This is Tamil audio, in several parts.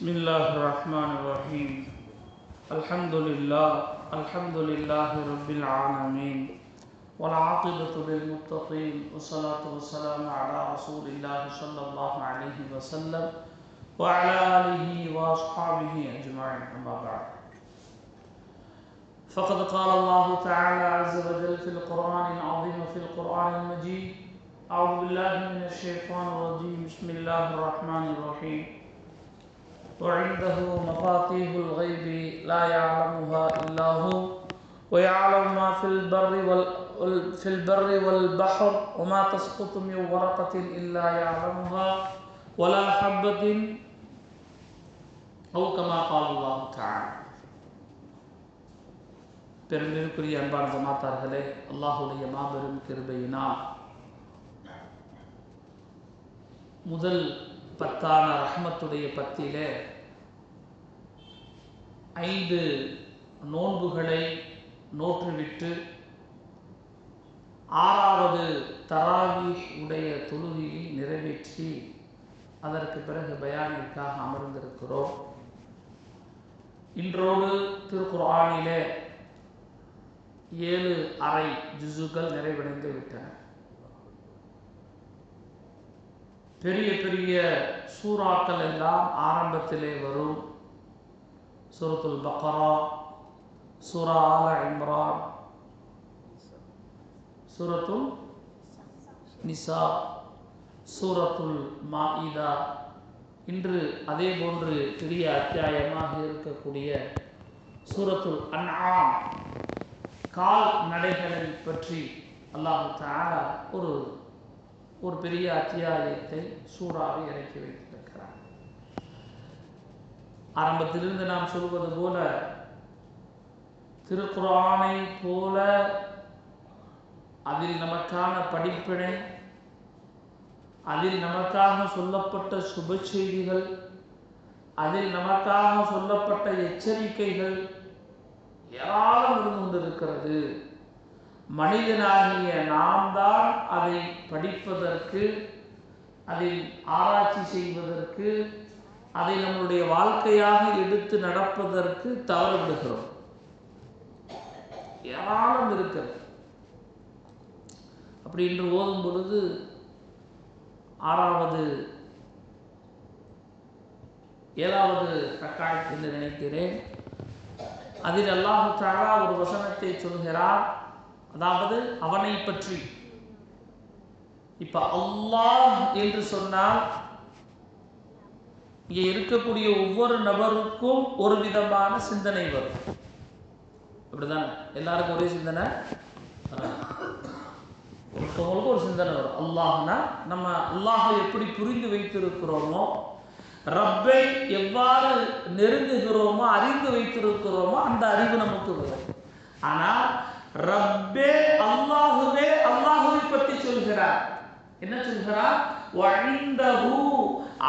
بسم الله الرحمن الرحيم. الحمد لله رب العالمين والعاقبة للمتقين والصلاة والسلام على رسول الله صلى الله عليه وسلم وعلى آله وأصحابه أجمعين. أما بعد، فقد قال الله تعالى عز وجل في القرآن العظيم وفي القرآن المجيد: أعوذ بالله من الشيطان الرجيم. بسم الله الرحمن الرحيم. وعنده مفاتيح الغيب لا يعلمها إلا هو ويعلم ما في البر والبحر وما تسقط من ورقة إلا يعلمها ولا حبة أو كما قال الله تعالى. பெருமைக்குரிய அன்பான ஜமாத்தார்களே, அல்லாஹ்வுடைய மாபெரும் கிருபையினால் முதல் பத்தான ரஹ்மத்துடைய பத்தியிலே 5 நோன்புகளை நோற்றுவிட்டு 6வது தராவீஹ் உடைய தொழுகையை நிறைவேற்றி அதற்கு பிறகு பயானிற்காக அமர்ந்திருக்கிறோம். இன்றோடு திருக்குர்ஆனிலே 7 ஜுஸுகள் நிறைவடைந்து விட்டன. பெரிய பெரிய சூறாக்கள் எல்லாம் ஆரம்பத்திலே வரும். சூரத்துல் பக்ரா, சூரா ஆல இம்ரான், சூரத்துல் நிசா, சூரத்துல் மாஇதா, இன்று அதே போன்று பெரிய அத்தியாயமாக இருக்கக்கூடிய சூரத்துல் அன்ஆம், கால் நடைகளை பற்றி அல்லாஹ் தஆலா ஒரு பெரிய அத்தியாயத்தை சூறாவை இறக்கி வைத்திருக்கிறார். ஆரம்பத்திலிருந்து நாம் சொல்வது போல திருக்குர்ஆனை போல அதில் நமக்கான படிப்பினை, அதில் நமக்காக சொல்லப்பட்ட சுப செய்திகள், அதில் நமக்காக சொல்லப்பட்ட எச்சரிக்கைகள் ஏராளம் இருந்து கொண்டிருக்கிறது. மனிதனாகிய நாம் தான் அதை படிப்பதற்கு, அதில் ஆராய்ச்சி செய்வதற்கு, அதை நம்முடைய வாழ்க்கையாக எடுத்து நடப்பதற்கு தவறுவிடுகிறோம். ஏராளம் இருக்கிறது. அப்படி என்று ஓதும் பொழுது 7வது ரக்காத் என்று நினைக்கிறேன். அதில் அல்லாஹ் தஆலா ஒரு வசனத்தை சொல்கிறார். அதாவது அவனை பற்றி. இப்ப அல்லாஹ் என்று சொன்னால் இங்கே இருக்கக்கூடிய ஒவ்வொரு நபருக்கும் ஒரு விதமான சிந்தனை வரும். அப்படிதானே? எல்லாருக்கும் ஒரே சிந்தனை ஒருத்தவங்களுக்கு ஒரு சிந்தனை வரும். அல்லாஹ்னா நம்ம அல்லாஹை எப்படி புரிந்து வைத்திருக்கிறோமோ, ரப்பை எவ்வாறு நெருங்குகிறோமோ, அறிந்து வைத்திருக்கிறோமோ அந்த அறிவு நமக்கு வரும். ஆனால் ரப்பே அல்லாஹுவே அல்லாஹுவை பற்றி சொல்கிறார். என்ன சொல்கிறார்? வஇந்தஹு,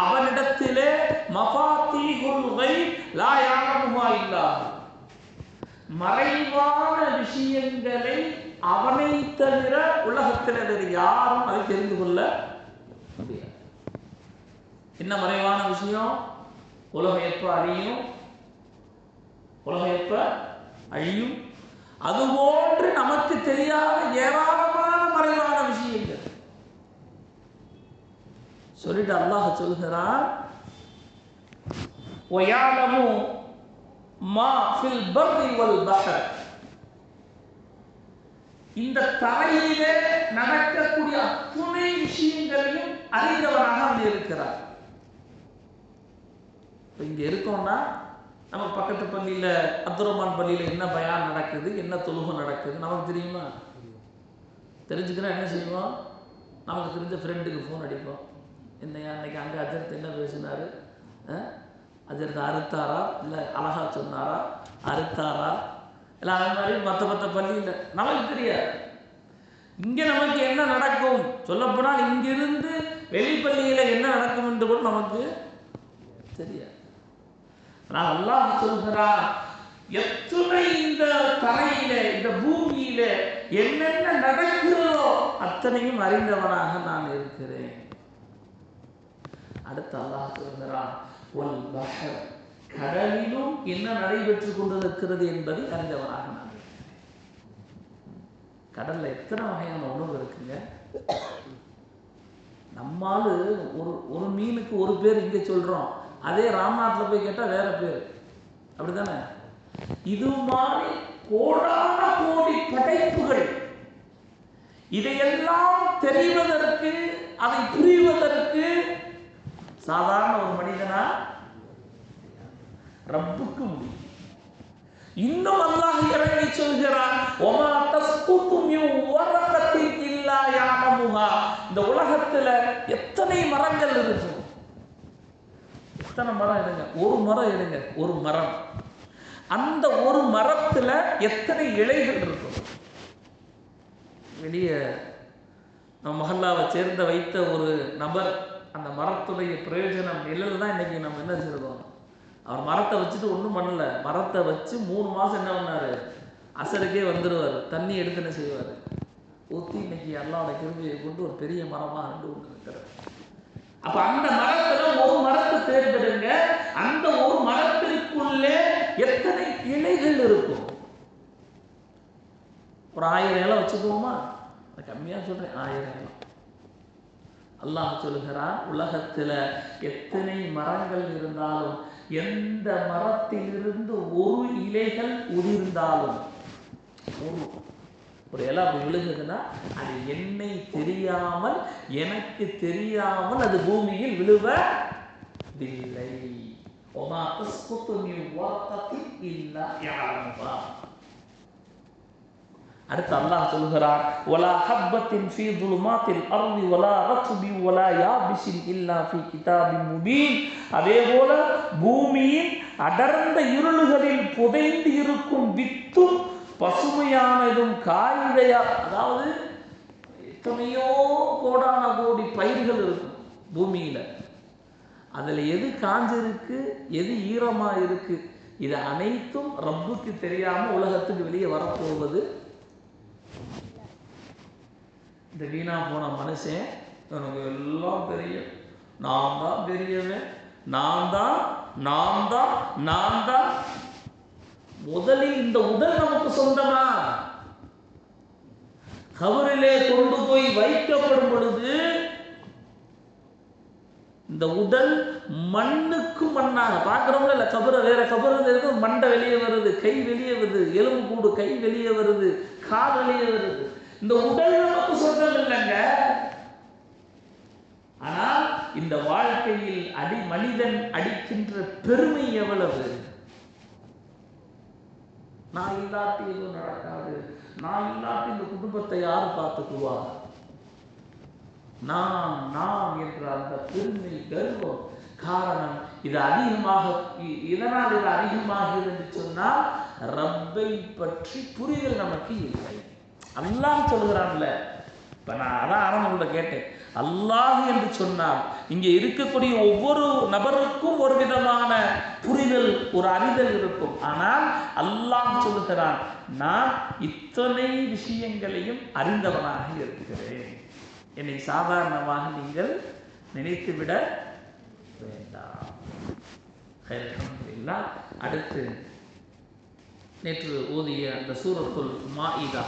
அவனிடத்திலே மஃபாத்தீஹுல் கைப் லா யஅலமுஹா இல்லா ஹு, மறைவான விஷயங்களை அவனை தவிர உலகத்தில் வேறு யாரும் அதை தெரிந்து கொள்ள முடியாது. என்ன மறைவான விஷயம்? உலகம் எப்ப அழியும், உலகம் எப்ப அழியும், அதுபோன்று நமக்கு தெரியாத ஏராளமான மறைவான விஷயங்கள் சொல்லிட்டு அல்லாஹ் சொல்கிறான், வயஅலமு மா ஃபில் பர்ரி வல் பஹர், இந்த தரையிலே நடக்கக்கூடிய அத்துணை விஷயங்களையும் அறிந்தவராக அவன் இருக்கிறார். இங்க இருக்கோம்னா நமக்கு பக்கத்து பள்ளியில் அப்துல் ரஹ்மான் பள்ளியில் என்ன பயான் நடக்குது, என்ன தொழுகை நடக்குது நமக்கு தெரியுமா? தெரிஞ்சுக்கிறா என்ன செய்வோம்? நமக்கு தெரிஞ்ச ஃப்ரெண்டுக்கு ஃபோன் அடிப்போம். என்னையா அன்னைக்கு அங்கே அஜர்த்து என்ன பேசினார், அஜர்த்து அறுத்தாரா, இல்லை அழகா சொன்னாரா, அறுத்தாரா, இல்லை அது மாதிரி மற்ற பள்ளியில் நமக்கு தெரியாது. இங்கே நமக்கு என்ன நடக்கும், சொல்லப்போனால் இங்கிருந்து வெளிப்பள்ளியில் என்ன நடக்கும் என்று கூட நமக்கு தெரியாது. ஆனால் அல்லாஹ் சொல்கிறார், எத்துணை இந்த தரையில, இந்த பூமியில என்னென்ன நடக்கிறதோ அத்தனையும் அறிந்தவனாக நான் இருக்கிறேன். அடுத்து அல்லாஹ் சொல்கிறான், வல் பஹர், கடலிலும் என்ன நடைபெற்று கொண்டிருக்கிறது என்பதை அறிந்தவராக நான். கடல்ல எத்தனை வகையான உணவு இருக்குங்க. நம்மால் ஒரு மீனுக்கு ஒரு பேர் இங்கே சொல்றோம், அதே ராம்நாட்டில் போய் கேட்டால் வேற பேர். அப்படித்தானே? இது மாதிரி கோடான கோடி படைப்புகள். இதையெல்லாம் தெரிவதற்கு, அதை புரிவதற்கு சாதாரண ஒரு மனிதனா ரப்புக்கு முடியும். இன்னும் அல்லாஹ் இறங்கி சொல்கிறான், ஒமா தஸ்குது மின் வரகத்தின் இல்லா யஅலமுஹா. இந்த உலகத்துல எத்தனை மரங்கள் இருக்கு, எத்தனை மரம் எடுங்க, ஒரு மரம் எடுங்க, ஒரு மரம், அந்த ஒரு மரத்துல எத்தனை இலைகள் இருக்கும். வெளியே நம்ம மஹல்லாவை சேர்ந்த வைத்த ஒரு நபர், அந்த மரத்துடைய பிரயோஜனம் நிழல் தான் இன்னைக்கு நம்ம என்ன செய்யறோம். அவர் மரத்தை வச்சுட்டு ஒன்றும் பண்ணல, மரத்தை வச்சு 3 மாதம் என்ன பண்ணாரு, அசருக்கே வந்துடுவார், தண்ணி எடுத்து என்ன செய்வார், ஊற்றி இன்னைக்கு அல்லாஹ்வுடைய கிருபையை கொண்டு ஒரு பெரிய மரமாக கொண்டு இருக்கிறார். அப்ப அந்த மரத்துல ஒரு மரத்தை தேர்ந்தெடுங்க, அந்த ஒரு மரத்திற்குள்ளே எத்தனை இலைகள் இருக்கும். ஒரு 1000 இலை வச்சுக்குவோமா, கம்மியா சொல்றேன், 1000 இலை. அல்லாஹ் சொல்லுகிறான், உலகத்துல எத்தனை மரங்கள் இருந்தாலும், எந்த மரத்திலிருந்து ஒரு இலைகள் உதிர்ந்தாலும், ஒரு இலை அப்படி விழுகுதுன்னா அது என்னை தெரியாமல், எனக்கு தெரியாமல் அது பூமியில் விழுவதில்லை. ஒமா தஸ்குது மின் வரகத்தின் இல்லா யஅலமுஹா. அடுத்து அல்லாஹ் சொல்கிறார், வலா ஹப்பத்தின் ஃபீ ظுலுமாத்தில் அர்தி வலா ரத்பி வலா யாபிஸின் இல்லா ஃபீ கிதாபின் முபீன். அதே போல பூமியின் அடர்ந்த இருளுகளில் புதைந்து இருக்கும் வித்தும் பசுமையானதும் காய்கையா, அதாவது எத்தனையோ கோடான கோடி பயிர்கள் இருக்கும் பூமியில, அதுல எது காஞ்சிருக்கு, எது ஈரமா இருக்கு, இது அனைத்தும் ரப்புக்கு தெரியாம உலகத்துக்கு வெளியே வரப்போவது. இந்த வீணா போன மனுஷன், எனக்கு எல்லாம் தெரியும், நான் தான் பெரியவன், நான் தான். முதலில் இந்த உடல் நமக்கு சொந்தமா? கபரிலே கொண்டு போய் வைக்கப்படும் பொழுது இந்த உடல் மண்ணுக்கு மண்ணாக பார்க்கிறோம்ல, இல்ல கபரை வேற கபரில் இருந்து மண்டை வெளியே வருது, கை வெளியே வருது, எலும்பு கூடு கை வெளியே வருது, கால் வெளியே வருது. இந்த உடல் நமக்கு சொந்தம் இல்லைங்க. ஆனால் இந்த வாழ்க்கையில் மனிதன் அடிக்கின்ற பெருமை எவ்வளவு. நான் இல்லாட்டி எதுவும் நடக்காது, நான் இல்லாட்டி இந்த குடும்பத்தை யாரு பார்த்துக்குவா, நான் என்ற அந்த பெருமை கர்வம். காரணம் இது அதிகமாக, இதனால் இது அதிகமாக என்று சொன்னால் ரப்பை பற்றி புரிதல் நமக்கு இல்லை. அல்லாஹ் சொல்கிறான்ல, இப்ப நான் அதான் ஆரம்பத்துல கேட்டேன், அல்லாஹ் என்று சொன்னால் இங்கே இருக்கக்கூடிய ஒவ்வொரு நபருக்கும் ஒரு விதமான புரிதல், ஒரு அறிதல் இருக்கும். ஆனால் அல்லாஹ் சொல்லுகிறான், நான் இத்தனை விஷயங்களையும் அறிந்தவனாக இருக்கிறேன், என்னை சாதாரணமாக நீங்கள் நினைத்துவிட வேண்டாம். அடுத்து நேற்று ஓதிய அந்த சூரத்துல் மாஇதா,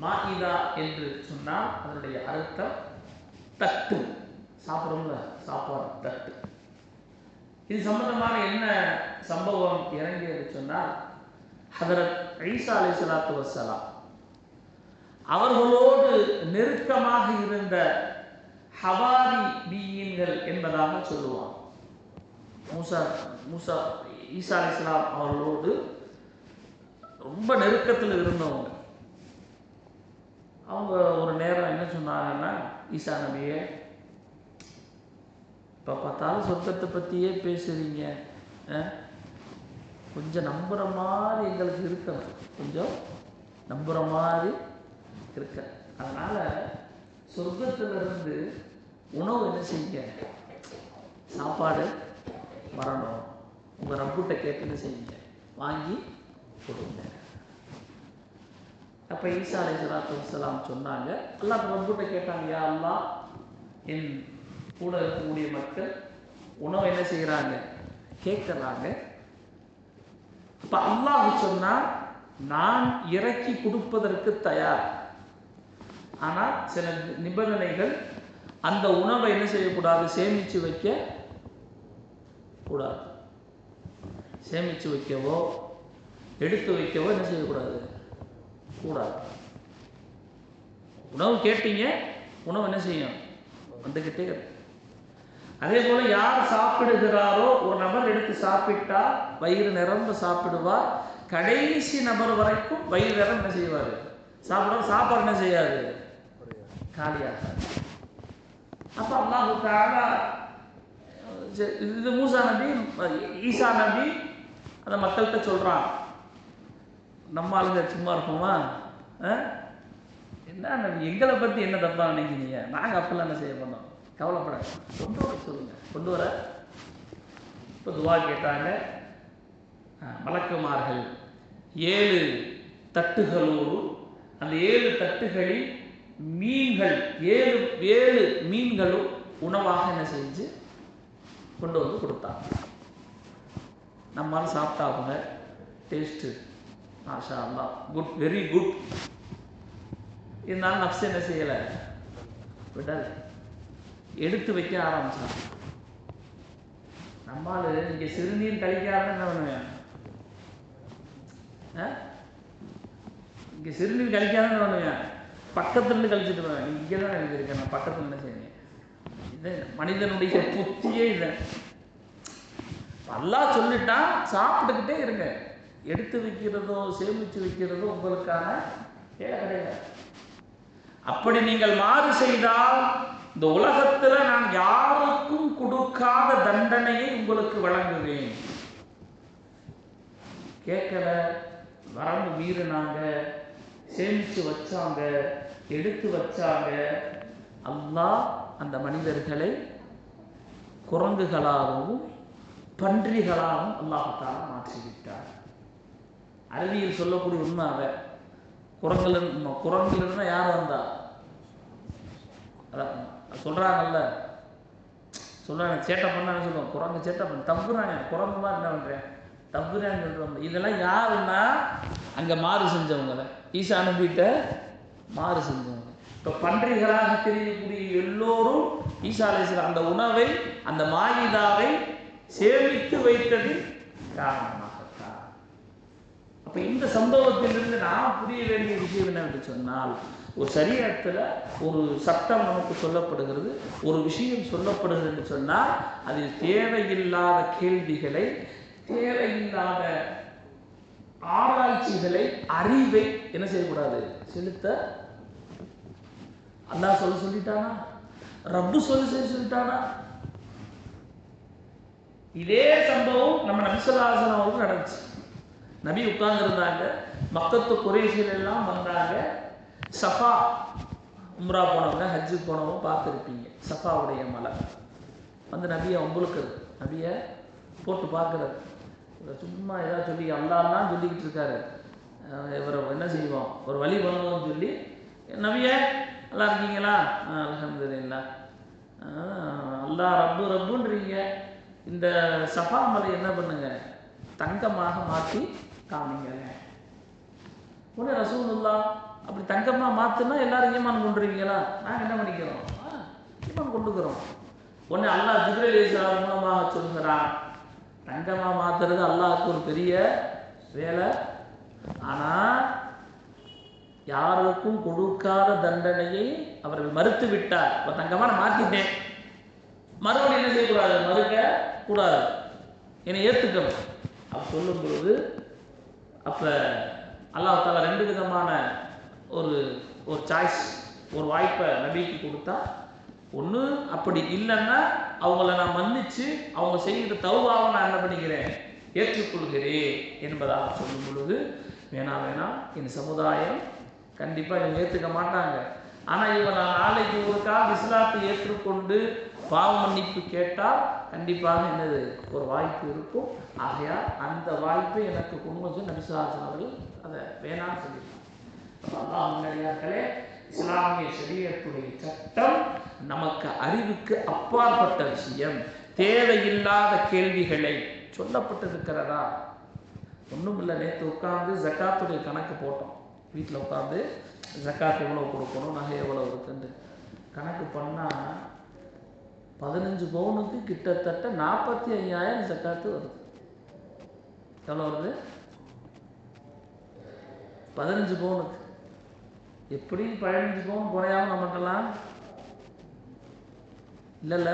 மாஇதா என்று சொன்னால் அதனுடைய அர்த்தம் தட்டு, சாப்பிடும்ல சாப்பாடு தட்டு. இது சம்பந்தமான என்ன சம்பவம் இறங்கியது சொன்னால், ஹதரத் ஈசா அலைஹிஸ்ஸலாத்து வஸ்ஸலாம் அவர்களோடு நெருக்கமாக இருந்த ஹவாரி பீயீன்கள் என்பதாக சொல்லுவாங்க. ஈசா அலைஹிஸ்ஸலாம் அவர்களோடு ரொம்ப நெருக்கத்தில் இருந்தவங்க. அவங்க ஒரு நேரம் என்ன சொன்னாங்கன்னா, ஈசா நபியே, இப்போ பார்த்தாலும் சொர்க்கத்தை பற்றியே பேசுறீங்க, கொஞ்சம் நம்புகிற மாதிரி எங்களுக்கு இருக்கணும், கொஞ்சம் நம்புகிற மாதிரி இருக்க. அதனால் சொர்க்கத்திலிருந்து உணவு என்ன செய்யுங்க, சாப்பாடு வரணும், உங்கள் ரப்புட்ட கேட்டுன்னு செய்யுங்க, வாங்கி கொடுங்க. அப்போ ஈசா அலைஹிஸ்ஸலாத்து வஸ்ஸலாம் சொன்னாங்க, அல்லாஹ் ரப்புட்ட கேட்டாங்க, யா அல்லாஹ், என் கூட இருக்கக்கூடிய மக்கள் உணவு என்ன செய்கிறாங்க, கேட்கறாங்க. அப்ப அல்லாஹ் சொன்னா நான் இறக்கி கொடுப்பதற்கு தயார். ஆனால் சில நிபந்தனைகள், அந்த உணவை என்ன செய்யக்கூடாது, சேமித்து வைக்க கூடாது. சேமித்து வைக்கவோ எடுத்து வைக்கவோ என்ன செய்யக்கூடாது, கூடாது. உணவு கேட்டீங்க, உணவு என்ன செய்யும், வந்துக்கிட்டே இருக்கு. அதே போல யார் சாப்பிடுகிறாரோ, ஒரு நபர் எடுத்து சாப்பிட்டா வயிறு நிரம்ப சாப்பிடுவார். கடைசி நபர் வரைக்கும் வயிறு நிரம்ப என்ன செய்வார், சாப்பிடுவார். சாப்பாடு என்ன செய்யாது, காலியாக. அப்ப அல்லாஹ் தஆலா இது மூசா நபி, ஈசா நபி அந்த மக்கள்கிட்ட சொல்றான். நம்ம ஆளுங்க சும்மா இருப்போமா, என்ன நபி எங்களை பத்தி என்ன தப்பா நினைக்கிறீங்க, நாங்க அப்பெல்லாம் என்ன செய்ய பண்ணோம், கவலைப்பட, கொண்டு வர சொல்லுங்க, கொண்டு வர. இப்போ துவா கேட்டாங்க. மலக்குமார்கள் 7 தட்டுகளோடு, அந்த 7 தட்டுகளில் மீன்கள் 7 மீன்களும் உணவாக என்ன செஞ்சு கொண்டு வந்து கொடுத்தாங்க. நம்மால் சாப்பிட்டாங்க, டேஸ்ட்டு மாஷா அல்லாஹ், குட், வெரி குட். இருந்தாலும் நப்ஸ் என்ன செய்யலை, விடல, எடுத்து வைக்க ஆரம்பிச்சான். நம்மால் இங்கே சிறுநீர் கழிக்காத என்ன பண்ணுவேன், இங்கே சிறுநீர் கழிக்காத என்ன பண்ணுவேன், பக்கத்துலேருந்து கழிச்சுட்டு போவேன். இங்கே தான் கழிச்சிருக்கேன், நான் பக்கத்தில் என்ன செய்வேன். இது மனிதனுடைய புத்தியே இல்லை. அல்லாஹ் சொல்லிட்டான், சாப்பிட்டுக்கிட்டே இருங்க. எடுத்து வைக்கிறதோ சேமித்து வைக்கிறதோ உங்களுக்கான வேலை கிடையாது. அப்படி நீங்கள் மாறு செய்தால் இந்த உலகத்தில் நான் யாருக்கும் கொடுக்காத தண்டனையை உங்களுக்கு வழங்குவேன். கேட்கல, வரம்பு மீறினாங்க, சேமித்து வச்சாங்க, எடுத்து வச்சாங்க. அல்லாஹ் அந்த மனிதர்களை குரங்குகளாகவும் பன்றிகளாகவும் அல்லாஹ் தஆலா மாற்றிவிட்டார். அறிவியல் சொல்லக்கூடிய உண்மை அவ. குரங்குல யார் வந்தா, அதான் சொல்றாங்கல்ல, சொல்றாங்க சேட்டை பண்ணான்னு சொல்லுவோம். குரங்கு சேட்டை பண்ண தப்புறாங்க, குரங்கு மாதிரி என்ன பண்றேன் தப்புறான்னு சொல்றோம். இதெல்லாம் யாருன்னா அங்க மாறு செஞ்சவங்க, ஈசா நபிட்ட மாறு செஞ்சவங்க. இப்போ பன்றிகளாக தெரியக்கூடிய எல்லோரும் ஈசா அலைஹிஸ்ஸலாம் அந்த உணவை, அந்த மாயிதாவை சேமித்து வைத்தது காரணமாகத்தான். அப்ப இந்த சம்பவத்திலிருந்து நாம் புரிய வேண்டிய விஷயம் என்னவென்று சொன்னால், ஒரு சரீஅத்தில் ஒரு சட்டம் நமக்கு சொல்லப்படுகிறது, ஒரு விஷயம் சொல்லப்படுகிறது என்று சொன்னால், அதில் தேவையில்லாத கேள்விகளை, தேவையில்லாத ஆராய்ச்சிகளை, அறிவை என்ன செய்யக்கூடாது, செலுத்த. அல்லாஹ் சொல்லிட்டானா, ரப்பு சொல்லிட்டானா. இதே சம்பவம் நம்ம நபி ஸல்லல்லாஹு அலைஹி வஸல்லம் அவருக்கு நடந்துச்சு. நபி உட்கார்ந்து இருந்தாங்க, மக்கத்து குறைஷிகள் எல்லாம் வந்தாங்க. சஃபா உம்ரா போனவங்க, ஹஜ்ஜு போனவங்க பார்த்துருப்பீங்க. சஃபாவுடைய மலை வந்து நபியை உங்களுக்கு நபியை போட்டு பார்க்குறாரு. சும்மா ஏதாவது சொல்லி அல்லாஹ்லாம் சொல்லிக்கிட்டு இருக்காரு. இவரை என்ன செய்வோம், ஒரு வழி பண்ணுவோம்னு சொல்லி, நபியை நல்லா இருக்கீங்களா, அல்ஹம்துலில்லாஹ், அல்லாஹ் ரப்பு ரப்புன்றீங்க, இந்த சஃபா மலை என்ன பண்ணுங்க, தங்கமாக மாற்றி காமிங்க. உடனே ரசூலுல்லாஹ், அப்படி தங்கமாக மாற்றினா எல்லாரும் ஈமான் கொண்டுருவீங்களா, நாங்கள் என்ன பண்ணிக்கிறோம், ஈமான் கொண்டுக்கிறோம். உடனே அல்லாஹ் ஜிப்ரீல் அலைஹிஸ்ஸலாம் மூலமாக சொல்கிறான், தங்கமாக மாற்றுறது அல்லாஹ்வுக்கு ஒரு பெரிய வேலை. ஆனால் யாருக்கும் கொடுக்காத தண்டனையை அவர்கள் மறுத்து விட்டார். இப்போ தங்கமாக நான் மாற்றிட்டேன், மறுபடியும் என்ன செய்யக்கூடாது, மறுக்க கூடாது, என்னை ஏற்றுக்கணும். அப்போ சொல்லும் பொழுது, அப்போ அல்லாஹ் தஆலா 2 விதமான ஒரு சாய்ஸ், ஒரு வாய்ப்பை நபிக்கு கொடுத்தா. ஒன்று, அப்படி இல்லைன்னா அவங்கள நான் மன்னிச்சு அவங்க செய்கிற தௌபாவை நான் என்ன பண்ணிக்கிறேன், ஏற்றுக்கொள்கிறேன் என்பதாக சொல்லும் பொழுது, வேணாம் இந்த சமுதாயம் கண்டிப்பாக இவங்க ஏற்றுக்க மாட்டாங்க. ஆனால் இவங்க நான் நாளைக்கு ஒரு கால் இஸ்லாத்தை ஏற்றுக்கொண்டு பாவ மன்னிப்பு கேட்டால் கண்டிப்பாக என்னது ஒரு வாய்ப்பு இருக்கும். ஆகையால் அந்த வாய்ப்பை எனக்கு கொண்டு வந்து நபி ஸல்லல்லாஹு அலைஹி வஸல்லம் அவர்கள் அதை வேணாம்னு சொல்லியிருக்காங்க. அல்லாஹ் நல்லடியார்களே, இஸ்லாமிய ஷரியத்துடைய சட்டம் நமக்கு அறிவுக்கு அப்பாற்பட்ட விஷயம், தேவையில்லாத கேள்விகளை சொல்லப்பட்டிருக்கிறதா? ஒன்றும் இல்லை. நேற்று உட்காந்து ஜக்காத்துடைய கணக்கு போட்டோம். வீட்டில் உட்காந்து ஜக்காத் எவ்வளோ கொடுக்கணும், நகை எவ்வளோ இருக்குன்னு கணக்கு பண்ணால் 15 பவுனுக்கு கிட்டத்தட்ட 45,000 ஜக்காத்து வருது. எவ்வளோ வருது? 15 பவுனுக்கு. எப்படி 15 பவுன் குறையாம நம்மட்டலாம் இல்லைல்ல?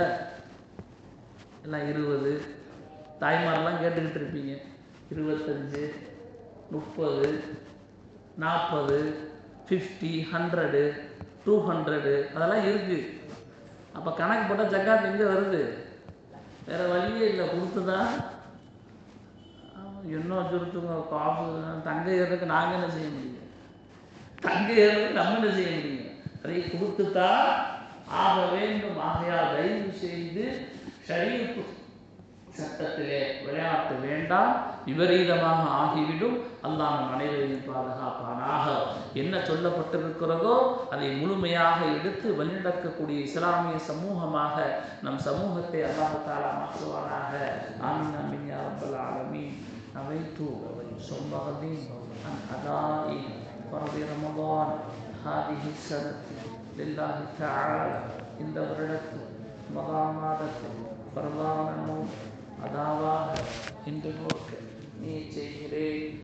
எல்லாம் 20. தாய்மாரெலாம் கேட்டுக்கிட்டு இருப்பீங்க, 25, 30, 40, 50, 100, 200 அதெல்லாம் இருக்குது. அப்போ கணக்கு போட்டால் ஜக்காத் எங்கே வருது? வேறு வழியே இல்லை, கொடுத்துதான். இன்னும் வச்சுருத்துங்க காசு தங்க ஏறதுக்கு நாங்கள் என்ன செய்ய முடியும்? தங்க ஏறதுக்கு நம்ம என்ன செய்ய முடியும்? அதை கொடுத்துதான் ஆக வேண்டும். ஆகையால் தயவு செய்து ஷரீஅத்து சட்டத்திலே விளையாட்டு வேண்டாம், விபரீதமாக ஆகிவிடும். அல்லாஹ் நம் அனைவரையும் பாதுகாப்பானாக. என்ன சொல்லப்பட்டிருக்கிறதோ அதை முழுமையாக எடுத்து வழிநடக்கக்கூடிய இஸ்லாமிய சமூகமாக நம் சமூகத்தை அல்லாஹ் தஆலா மாற்றுவானாக. ஆமீன் ஆமீன் யா ரப்பல் ஆலமீன். நவைத்து ஸௌம கதீன் அன் அதாஇ ஃபர்தி ரமதான் ஹாதிஹி ஸனத்தி லில்லாஹி தஆலா. இந்த வருடத்தில் ரமதான் மாதத்தில் ஃபர்தான நோன்பு அதாவாக இன்று நோக்க நீ செய்கிறேன்.